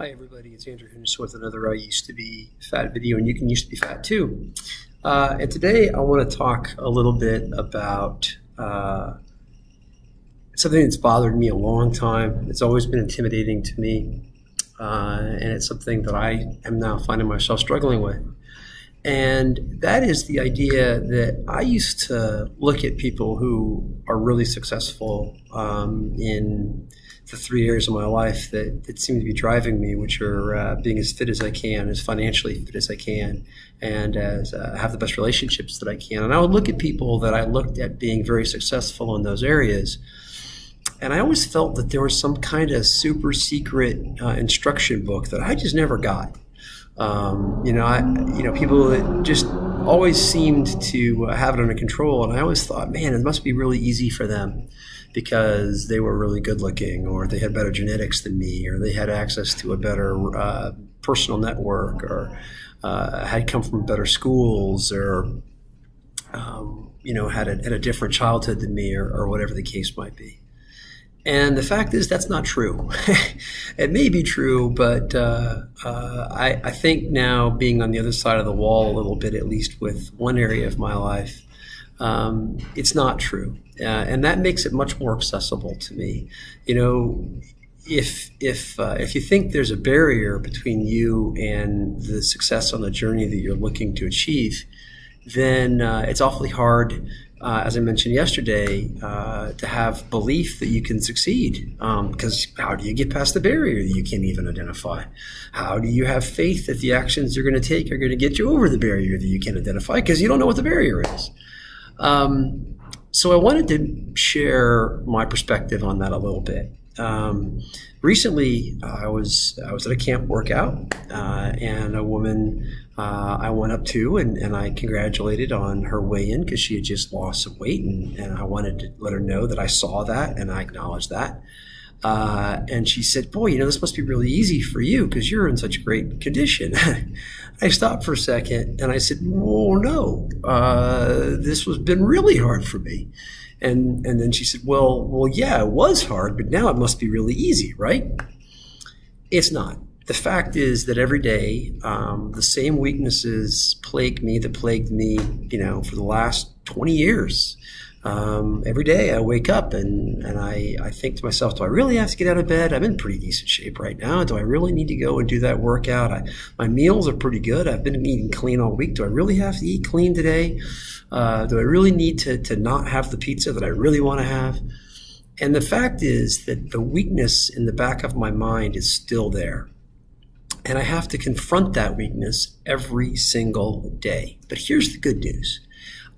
Hi everybody, it's Andrew Henderson with another I Used to Be Fat video, and you can used to be fat too. And today I want to talk a little bit about something that's bothered me a long time. It's always been intimidating to me, and it's something that I am now finding myself struggling with. And that is the idea that I used to look at people who are really successful in the three areas of my life that seem to be driving me, which are being as fit as I can, as financially fit as I can, and as have the best relationships that I can. And I would look at people that I looked at being very successful in those areas, and I always felt that there was some kind of super secret instruction book that I just never got. People that just always seemed to have it under control, and I always thought, man, it must be really easy for them because they were really good looking, or they had better genetics than me, or they had access to a better personal network, or had come from better schools, or had a different childhood than me, or whatever the case might be. And the fact is, that's not true. It may be true, but I think now, being on the other side of the wall a little bit, at least with one area of my life, it's not true. And that makes it much more accessible to me. If you think there's a barrier between you and the success on the journey that you're looking to achieve, then it's awfully hard, as I mentioned yesterday, to have belief that you can succeed. Because how do you get past the barrier that you can't even identify? How do you have faith that the actions you're going to take are going to get you over the barrier that you can't identify? Because you don't know what the barrier is. So I wanted to share my perspective on that a little bit. Recently, I was at a camp workout, and a woman I went up to and I congratulated on her weigh-in because she had just lost some weight, and I wanted to let her know that I saw that and I acknowledged that. And she said, boy, this must be really easy for you because you're in such great condition. I stopped for a second and I said, well, no, this has been really hard for me. And then she said, well, yeah, it was hard, but now it must be really easy, right? It's not. The fact is that every day, the same weaknesses plague me that plagued me, for the last 20 years. Every day I wake up and I think to myself, do I really have to get out of bed? I'm in pretty decent shape right now. Do I really need to go and do that workout? My meals are pretty good. I've been eating clean all week. Do I really have to eat clean today? Do I really need to not have the pizza that I really want to have? And the fact is that the weakness in the back of my mind is still there. And I have to confront that weakness every single day. But here's the good news.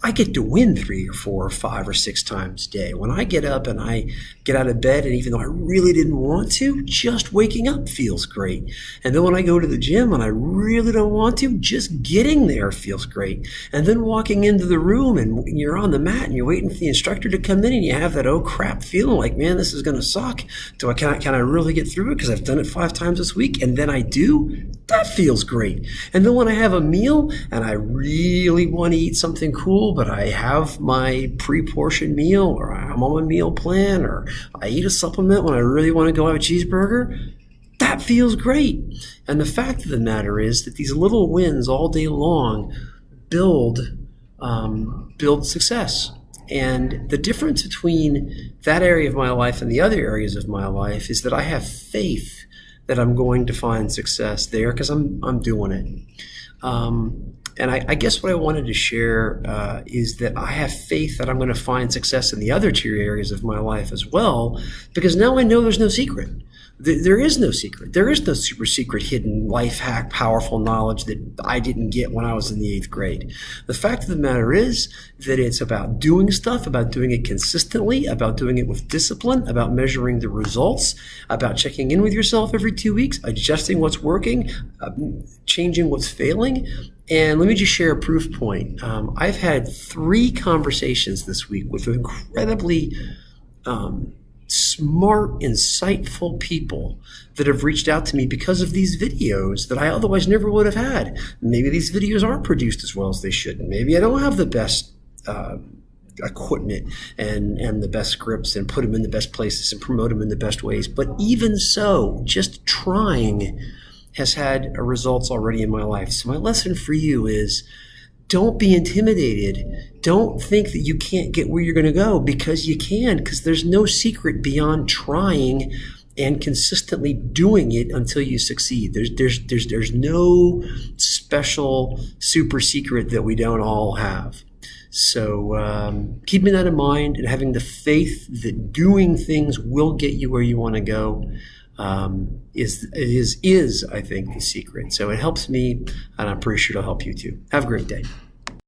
I get to win 3 or 4 or 5 or 6 times a day. When I get up and I get out of bed, and even though I really didn't want to, just waking up feels great. And then when I go to the gym and I really don't want to, just getting there feels great. And then walking into the room and you're on the mat and you're waiting for the instructor to come in and you have that oh crap feeling like, man, this is going to suck. Can I really get through it because I've done it 5 times this week? And then I do. That feels great. And then when I have a meal and I really want to eat something cool, but I have my pre-portioned meal, or I'm on my meal plan, or I eat a supplement when I really want to go have a cheeseburger, that feels great. And the fact of the matter is that these little wins all day long build success. And the difference between that area of my life and the other areas of my life is that I have faith that I'm going to find success there because I'm doing it. And I guess what I wanted to share is that I have faith that I'm going to find success in the other 2 areas of my life as well, because now I know there's no secret. There is no secret. There is no super secret, hidden life hack, powerful knowledge that I didn't get when I was in the 8th grade. The fact of the matter is that it's about doing stuff, about doing it consistently, about doing it with discipline, about measuring the results, about checking in with yourself every 2 weeks, adjusting what's working, changing what's failing. And let me just share a proof point. I've had 3 conversations this week with incredibly smart, insightful people that have reached out to me because of these videos that I otherwise never would have had. Maybe these videos aren't produced as well as they should. Maybe I don't have the best equipment and the best scripts and put them in the best places and promote them in the best ways. But even so, just trying has had results already in my life. So my lesson for you is, don't be intimidated. Don't think that you can't get where you're going to go, because you can, because there's no secret beyond trying and consistently doing it until you succeed. There's no special super secret that we don't all have. So keeping that in mind and having the faith that doing things will get you where you want to go is I think the secret. So it helps me, and I'm pretty sure it'll help you too. Have a great day.